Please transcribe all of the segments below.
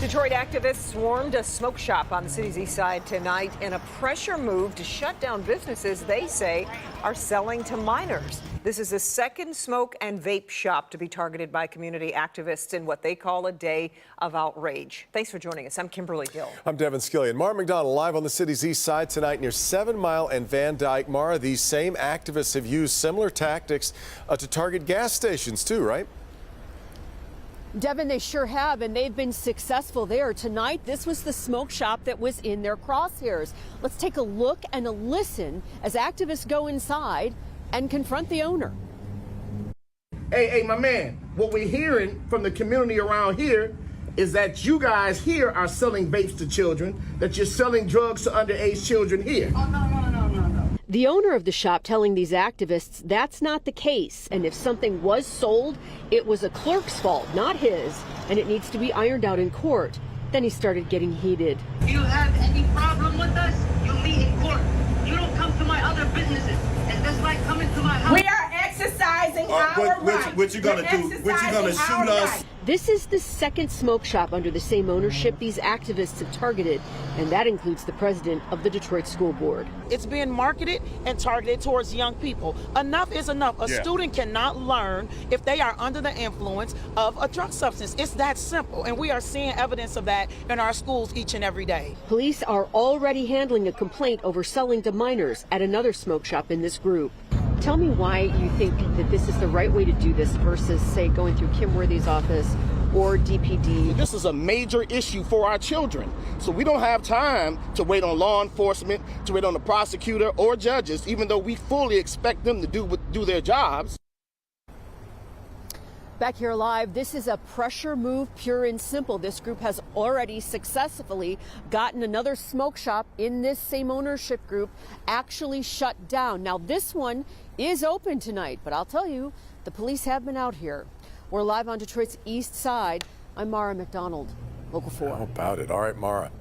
Detroit activists swarmed a smoke shop on the city's east side tonight in a pressure move to shut down businesses they say are selling to minors. This is the second smoke and vape shop to be targeted by community activists in what they call a day of outrage. Thanks for joining us. I'm Kimberly Gill. I'm Devin Skillian. Mara McDonald live on the city's east side tonight near 7 Mile and Van Dyke. Mara, these same activists have used similar tactics to target gas stations too, right? Devin, they sure have, and they've been successful there. Tonight, this was the smoke shop that was in their crosshairs. Let's take a look and a listen as activists go inside and confront the owner. Hey, my man, what we're hearing from the community around here is that you guys here are selling vapes to children, that you're selling drugs to underage children here. Oh, no. The owner of the shop telling these activists that's not the case, and if something was sold, it was a clerk's fault, not his, and it needs to be ironed out in court. Then he started getting heated. If you have any problem with us, you meet in court. You don't come to my other businesses. And that's like coming to my house. We are exercising our rights. What you gonna do? What you gonna shoot us? This is the second smoke shop under the same ownership these activists have targeted, and that includes the president of the Detroit School Board. It's being marketed and targeted towards young people. Enough is enough. A student cannot learn if they are under the influence of a drug substance. It's that simple, and we are seeing evidence of that in our schools each and every day. Police are already handling a complaint over selling to minors at another smoke shop in this group. Tell me why you think that this is the right way to do this versus, say, going through Kim Worthy's office or DPD. This is a major issue for our children. So we don't have time to wait on law enforcement, to wait on the prosecutor or judges, even though we fully expect them to do their jobs. Back here live, this is a pressure move, pure and simple. This group has already successfully gotten another smoke shop in this same ownership group actually shut down. Now, this one is open tonight, but I'll tell you, the police have been out here. We're live on Detroit's east side. I'm Mara McDonald, Local 4. How about it? All right, Mara.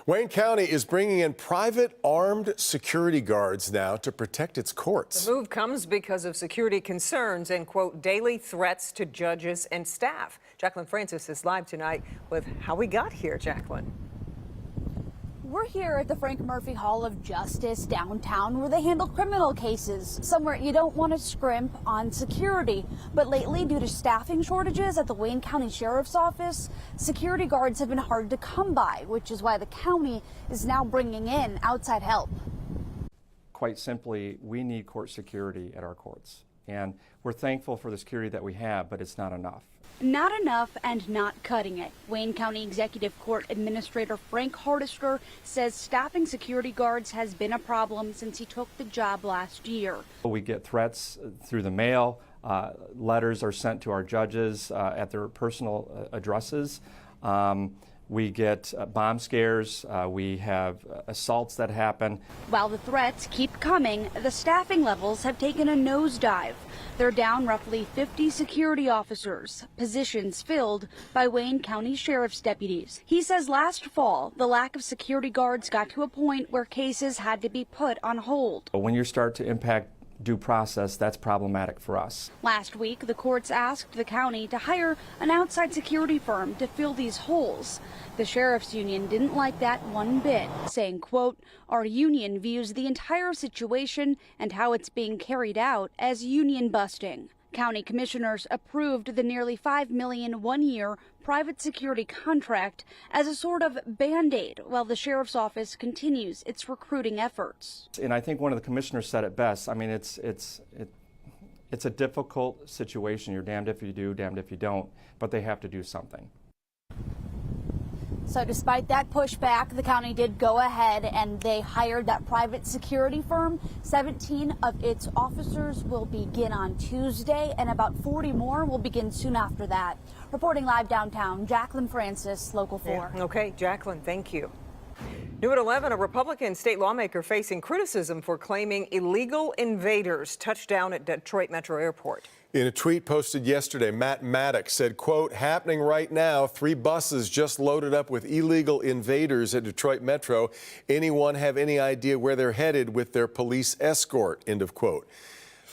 Wayne County is bringing in private armed security guards now to protect its courts. The move comes because of security concerns and, quote, daily threats to judges and staff. Jacqueline Francis is live tonight with how we got here, Jacqueline. We're here at the Frank Murphy Hall of Justice downtown where they handle criminal cases, somewhere you don't want to scrimp on security. But lately, due to staffing shortages at the Wayne County Sheriff's Office, security guards have been hard to come by, which is why the county is now bringing in outside help. Quite simply, we need court security at our courts. And we're thankful for the security that we have, but it's not enough. Not enough and not cutting it. Wayne County Executive Court Administrator Frank Hardister says staffing security guards has been a problem since he took the job last year. We get threats through the mail. Letters are sent to our judges at their personal addresses. We get bomb scares. We have assaults that happen. While the threats keep coming, the staffing levels have taken a nosedive. They're down roughly 50 security officers, positions filled by Wayne County Sheriff's deputies. He says last fall, the lack of security guards got to a point where cases had to be put on hold. When you start to impact due process, that's problematic for us. Last week, the courts asked the county to hire an outside security firm to fill these holes. The sheriff's union didn't like that one bit, saying, quote, "Our union views the entire situation and how it's being carried out as union busting." County commissioners approved the nearly $5 million one-year private security contract as a sort of Band-Aid while the sheriff's office continues its recruiting efforts. And I think one of the commissioners said it best. I mean, it's a difficult situation. You're damned if you do, damned if you don't, but they have to do something. So despite that pushback, the county did go ahead and they hired that private security firm. 17 of its officers will begin on Tuesday, and about 40 more will begin soon after that. Reporting live downtown, Jacqueline Francis, Local 4. Yeah. Okay, Jacqueline, thank you. New at 11, a Republican state lawmaker facing criticism for claiming illegal invaders touched down at Detroit Metro Airport. In a tweet posted yesterday, Matt Maddox said, quote, "Happening right now, 3 buses just loaded up with illegal invaders at Detroit Metro. Anyone have any idea where they're headed with their police escort?" End of quote.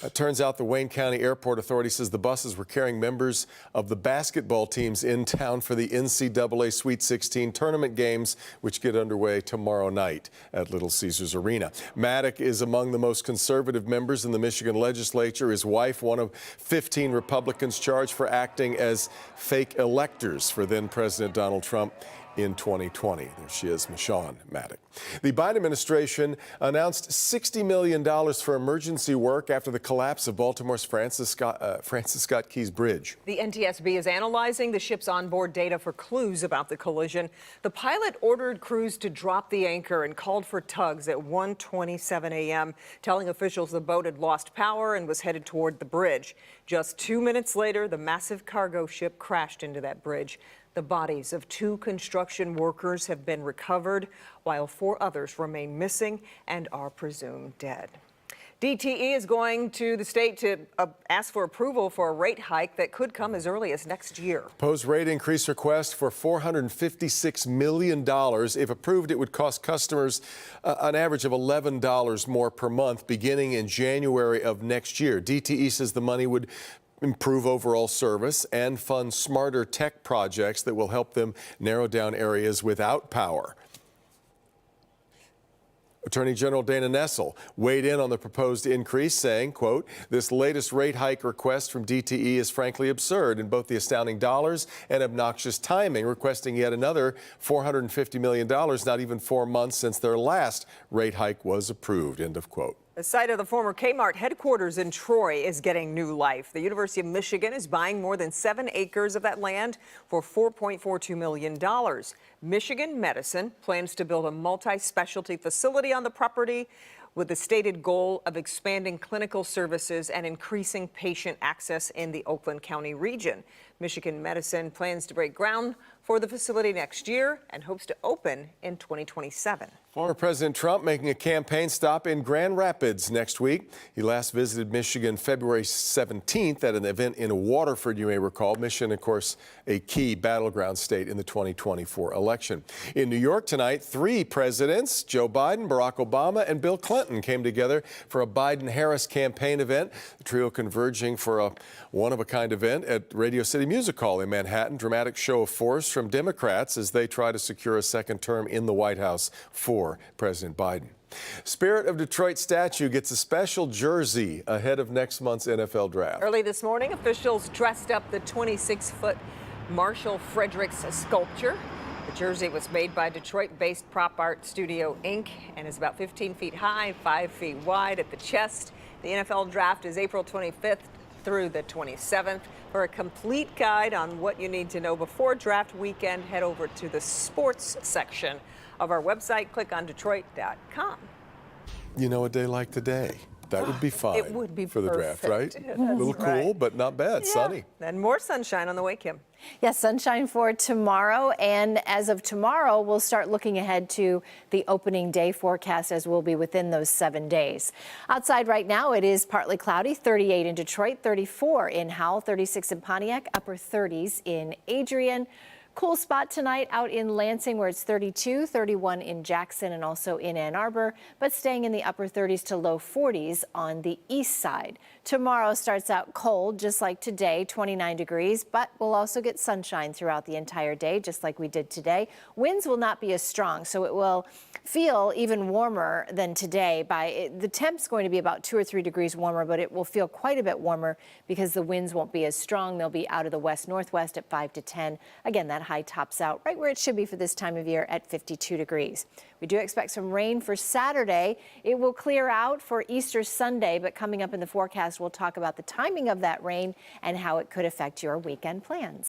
It turns out the Wayne County Airport Authority says the buses were carrying members of the basketball teams in town for the NCAA Sweet 16 tournament games, which get underway tomorrow night at Little Caesars Arena. Maddock is among the most conservative members in the Michigan legislature. His wife, one of 15 Republicans charged for acting as fake electors for then President Donald Trump in 2020. There she is, Michonne Maddock. The Biden administration announced $60 million for emergency work after the collapse of Baltimore's Francis Scott Key's Bridge. The NTSB is analyzing the ship's onboard data for clues about the collision. The pilot ordered crews to drop the anchor and called for tugs at 1:27 a.m., telling officials the boat had lost power and was headed toward the bridge. Just 2 minutes later, the massive cargo ship crashed into that bridge. The bodies of 2 construction workers have been recovered, while 4 others remain missing and are presumed dead. DTE is going to the state to ask for approval for a rate hike that could come as early as next year. Proposed rate increase request for $456 million. If approved, it would cost customers an average of $11 more per month beginning in January of next year. DTE says the money would improve overall service and fund smarter tech projects that will help them narrow down areas without power. Attorney General Dana Nessel weighed in on the proposed increase, saying, quote, "This latest rate hike request from DTE is frankly absurd in both the astounding dollars and obnoxious timing, requesting yet another $450 million, not even 4 months since their last rate hike was approved," end of quote. The site of the former Kmart headquarters in Troy is getting new life. The University of Michigan is buying more than 7 acres of that land for $4.42 million. Michigan Medicine plans to build a multi-specialty facility on the property with the stated goal of expanding clinical services and increasing patient access in the Oakland County region. Michigan Medicine plans to break ground for the facility next year and hopes to open in 2027. Former President Trump making a campaign stop in Grand Rapids next week. He last visited Michigan February 17th at an event in Waterford, you may recall. Michigan, of course, a key battleground state in the 2024 election. In New York tonight, 3 presidents, Joe Biden, Barack Obama, and Bill Clinton, came together for a Biden-Harris campaign event. The trio converging for a one-of-a-kind event at Radio City Music Hall in Manhattan. Dramatic show of force from Democrats as they try to secure a second term in the White House for President Biden. Spirit of Detroit statue gets a special jersey ahead of next month's NFL draft. Early this morning, officials dressed up the 26-foot Marshall Fredericks sculpture. The jersey was made by Detroit-based Prop Art Studio, Inc. and is about 15 feet high, 5 feet wide at the chest. The NFL draft is April 25th through the 27th. For a complete guide on what you need to know before draft weekend, head over to the sports section of our website. Click on Detroit.com. You know, a day like today, that would be fine. It would be for the draft, right? That's A little cool, right. but not bad. Yeah. Sunny. And more sunshine on the way, Kim. Yes, sunshine for tomorrow. And as of tomorrow, we'll start looking ahead to the opening day forecast as we'll be within those 7 days. Outside right now, it is partly cloudy, 38 in Detroit, 34 in Howell, 36 in Pontiac, upper 30s in Adrian. Cool spot tonight out in Lansing where it's 32, 31 in Jackson and also in Ann Arbor, but staying in the upper 30s to low 40s on the east side. Tomorrow starts out cold, just like today, 29 degrees, but we'll also get sunshine throughout the entire day, just like we did today. Winds will not be as strong, so it will feel even warmer than today. The temp's going to be about 2 or 3 degrees warmer, but it will feel quite a bit warmer because the winds won't be as strong. They'll be out of the west-northwest at 5 to 10. Again, that high tops out right where it should be for this time of year at 52 degrees. We do expect some rain for Saturday. It will clear out for Easter Sunday, but coming up in the forecast, we'll talk about the timing of that rain and how it could affect your weekend plans.